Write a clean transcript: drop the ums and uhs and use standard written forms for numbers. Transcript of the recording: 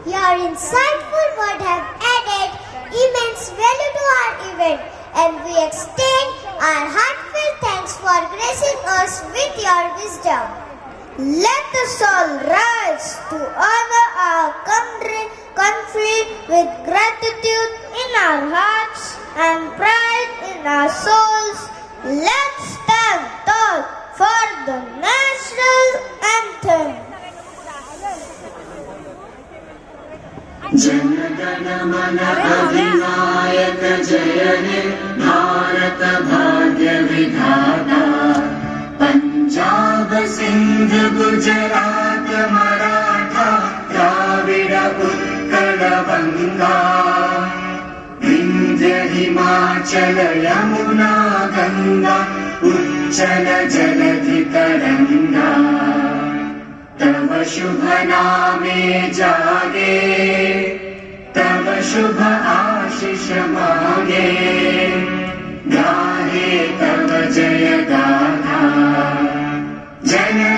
Your insightful words have added immense value to our event, and we extend our heartfelt thanks for gracing us with your wisdom. Let us all rise to honor our country with gratitude in our hearts and pride in our souls. Let's stand tall for the national anthem. जनगण मन अधिनायक जय हे भारत भाग्य विधाता पंजाब सिंध गुजरात मराठा द्राविड उत्कल गंगा विंध्य हिमाचल यमुना गंगा उच्चल जलधि तरंगा तव शुभ नामे जागे तव शुभ आशीष मांगे गाहे तव जय गाथा जन